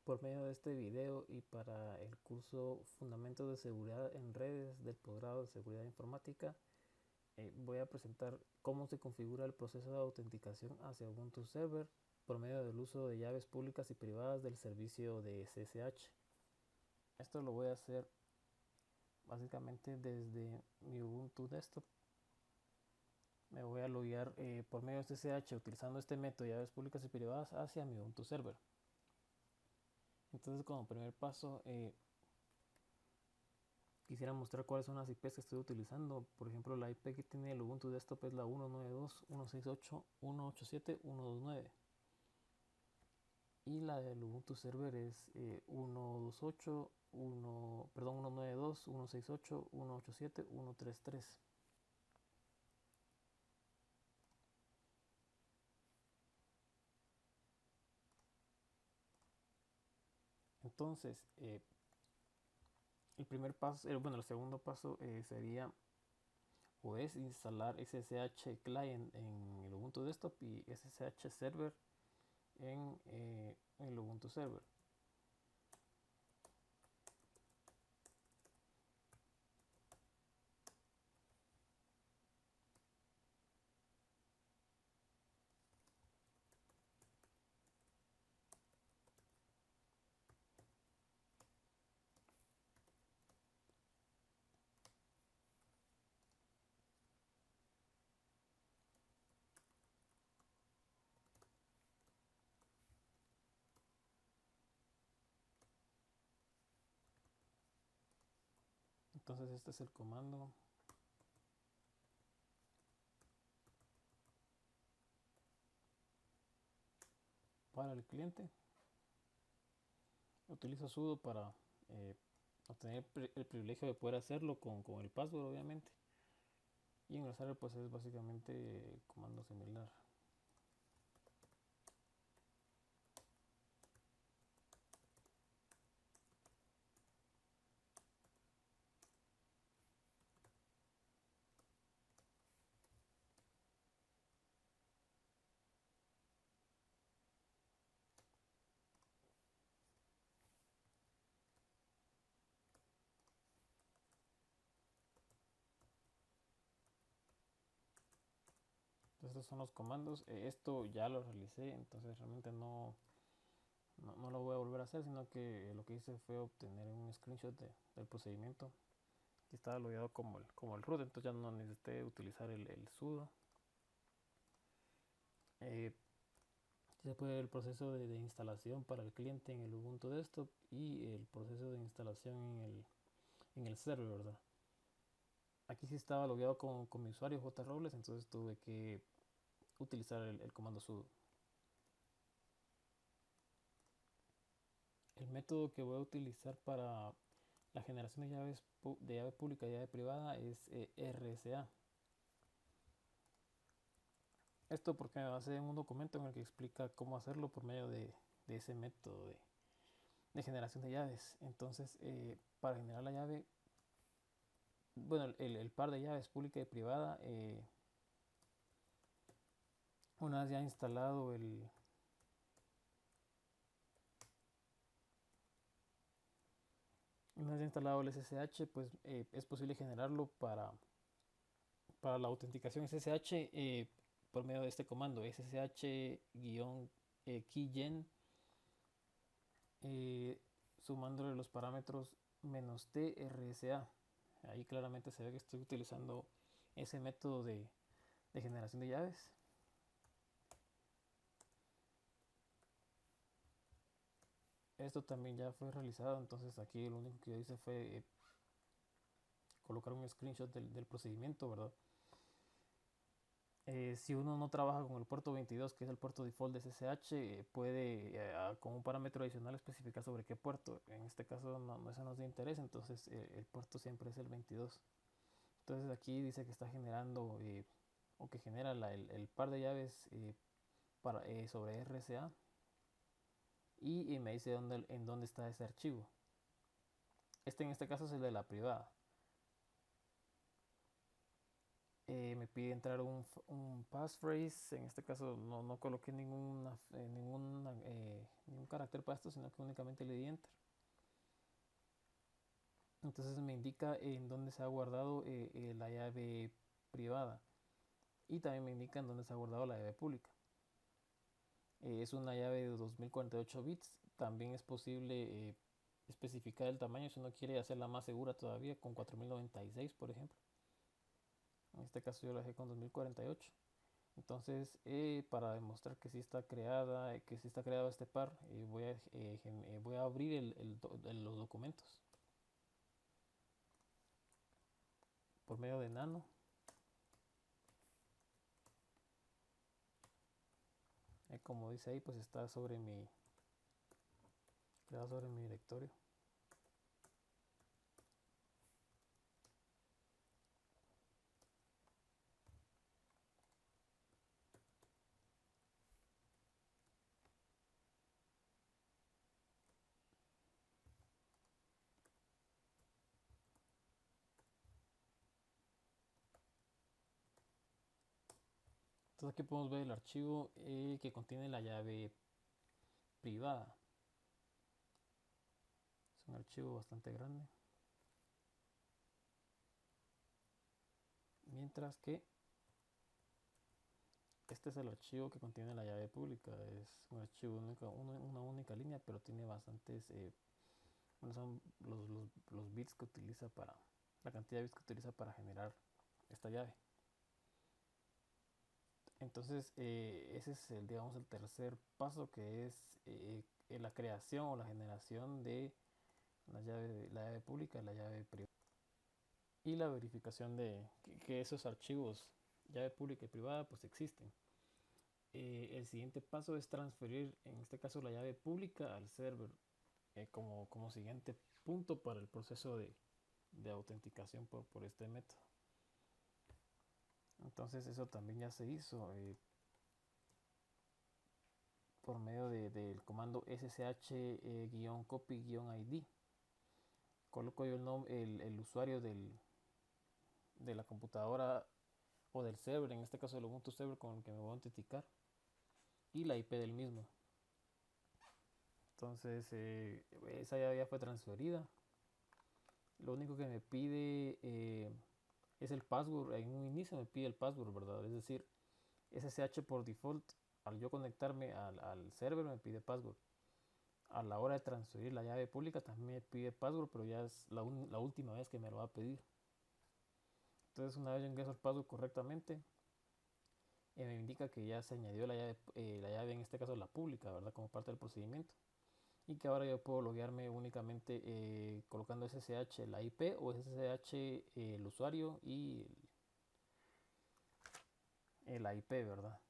Por medio de este video y para el curso Fundamentos de Seguridad en Redes del posgrado de Seguridad Informática, voy a presentar cómo se configura el proceso de autenticación hacia Ubuntu Server por medio del uso de llaves públicas y privadas del servicio de SSH. Esto lo voy a hacer básicamente desde mi Ubuntu Desktop. Me voy a loguear por medio de SSH utilizando este método de llaves públicas y privadas hacia mi Ubuntu Server. Entonces, como primer paso, quisiera mostrar cuáles son las IPs que estoy utilizando. Por ejemplo, la IP que tiene el Ubuntu Desktop es la 192.168.187.129 y la del Ubuntu Server es 128, 192, 168, 187, 133. Entonces, el primer paso, el segundo paso sería o es instalar SSH Client en el Ubuntu Desktop y SSH Server en el Ubuntu Server. Entonces este es el comando para el cliente. Utilizo sudo para obtener el privilegio de poder hacerlo con el password, obviamente. Y en el server pues es básicamente comando similar. Entonces estos son los comandos. Esto ya lo realicé, entonces realmente no lo voy a volver a hacer, sino que lo que hice fue obtener un screenshot del procedimiento. Aquí estaba logueado como el root, entonces ya no necesité utilizar el sudo. Se puede ver el proceso de instalación para el cliente en el Ubuntu Desktop y el proceso de instalación en el server, ¿verdad? Aquí sí estaba logueado con mi usuario JRobles, entonces tuve que utilizar el comando sudo. El método que voy a utilizar para la generación de llave pública y llave privada es RSA. Esto porque me basé en un documento en el que explica cómo hacerlo por medio de ese método de generación de llaves. Entonces, para generar la llave, bueno, el par de llaves pública y privada, una vez ya instalado el SSH, pues es posible generarlo para la autenticación SSH por medio de este comando SSH-keygen, sumándole los parámetros -trsa. Ahí claramente se ve que estoy utilizando ese método de generación de llaves. Esto también ya fue realizado, entonces aquí lo único que yo hice fue colocar un screenshot del procedimiento, ¿verdad? Si uno no trabaja con el puerto 22, que es el puerto default de SSH, puede con un parámetro adicional especificar sobre qué puerto. En este caso eso no es de interés, entonces el puerto siempre es el 22. Entonces aquí dice que está generando o que genera el par de llaves sobre RSA y me dice en dónde está ese archivo. En este caso es el de la privada. Me pide entrar un passphrase. En este caso no coloqué ningún carácter para esto, sino que únicamente le di enter. Entonces me indica en dónde se ha guardado la llave privada, y también me indica en dónde se ha guardado la llave pública. Es una llave de 2048 bits. También es posible especificar el tamaño si uno quiere hacerla más segura todavía con 4096, por ejemplo. En este caso yo la dejé con 2048. Entonces, para demostrar que sí está creada, que sí está creado este par, voy a abrir los documentos por medio de nano. Como dice ahí, pues está creado sobre mi directorio. Entonces aquí podemos ver el archivo que contiene la llave privada. Es un archivo bastante grande. Mientras que este es el archivo que contiene la llave pública. Es un archivo una única línea, pero tiene bastantes, bueno, son los bits que utiliza la cantidad de bits que utiliza para generar esta llave. Entonces ese es digamos, el tercer paso, que es la creación o la generación de la llave pública y la llave privada, y la verificación de que esos archivos, llave pública y privada, pues existen. El siguiente paso es transferir, en este caso, la llave pública al server como siguiente punto para el proceso de autenticación por este método. Entonces eso también ya se hizo por medio del comando ssh-copy-id. Coloco yo el usuario de la computadora o del server, en este caso el Ubuntu server con el que me voy a autenticar, y la IP del mismo. Entonces esa ya fue transferida. Lo único que me pide es el password. En un inicio me pide el password, ¿verdad? Es decir, SSH por default, al yo conectarme al server, me pide password. A la hora de transferir la llave pública también me pide password, pero ya es la última vez que me lo va a pedir. Entonces, una vez yo ingreso el password correctamente, me indica que ya se añadió la llave, en este caso la pública, ¿verdad? Como parte del procedimiento. Y que ahora yo puedo loguearme únicamente colocando SSH la IP o SSH el usuario y la IP, ¿verdad?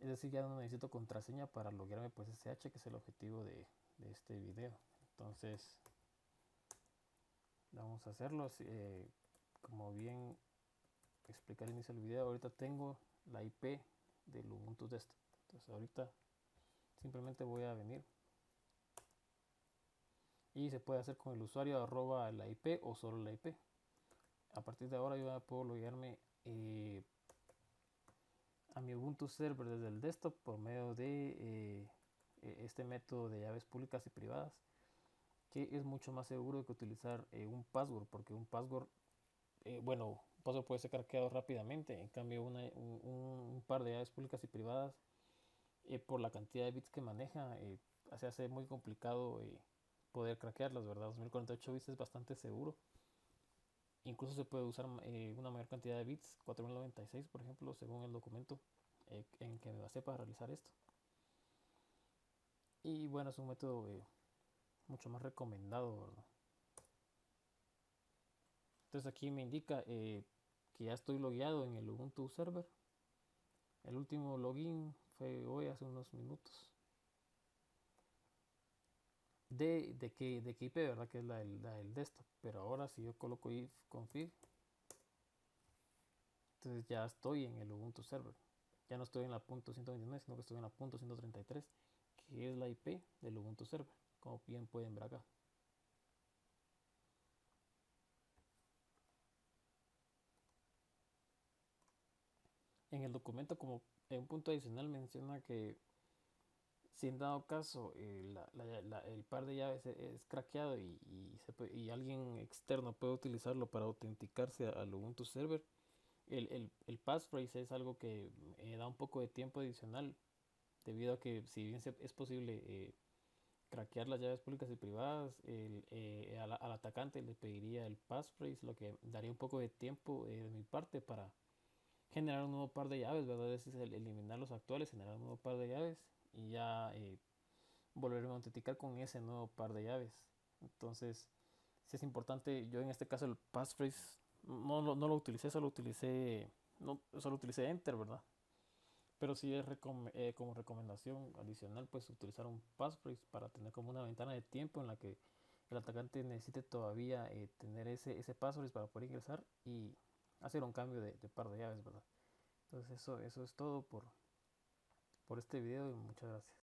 Es decir, ya no necesito contraseña para loguearme pues SSH, que es el objetivo de este video. Entonces, vamos a hacerlo. Como bien explicar al inicio del video, ahorita tengo la IP del Ubuntu Desktop. Entonces ahorita simplemente voy a venir y se puede hacer con el usuario arroba la IP o solo la IP. A partir de ahora yo ya puedo loguearme a mi Ubuntu server desde el desktop por medio de este método de llaves públicas y privadas, que es mucho más seguro que utilizar un password, porque un password, un password puede ser craqueado rápidamente. En cambio un par de llaves públicas y privadas, por la cantidad de bits que maneja, se hace muy complicado poder craquearlas, ¿verdad? 2048 bits es bastante seguro. Incluso se puede usar una mayor cantidad de bits, 4096 por ejemplo, según el documento en que me basé para realizar esto. Y bueno, es un método mucho más recomendado, ¿verdad? Entonces aquí me indica que ya estoy logueado en el Ubuntu server. El último login fue hoy, hace unos minutos. ¿De qué IP, verdad? Que es la del desktop. Pero ahora si yo coloco if config, entonces ya estoy en el Ubuntu server. Ya no estoy en la .129, sino que estoy en la .133, que es la IP del Ubuntu server, como bien pueden ver acá. En el documento, como en un punto adicional, menciona que si en dado caso el par de llaves es craqueado y alguien externo puede utilizarlo para autenticarse al Ubuntu server, el passphrase es algo que da un poco de tiempo adicional, debido a que si bien es posible craquear las llaves públicas y privadas, al atacante le pediría el passphrase, lo que daría un poco de tiempo de mi parte para generar un nuevo par de llaves, ¿verdad? Es eliminar los actuales, generar un nuevo par de llaves y ya volverme a autenticar con ese nuevo par de llaves. Entonces, si es importante, yo en este caso el passphrase no lo utilicé, solo utilicé enter, ¿verdad? Pero sí es como recomendación adicional, pues utilizar un passphrase para tener como una ventana de tiempo en la que el atacante necesite todavía tener ese passphrase para poder ingresar y hacer un cambio de par de llaves, ¿verdad? Entonces eso es todo por este video y muchas gracias.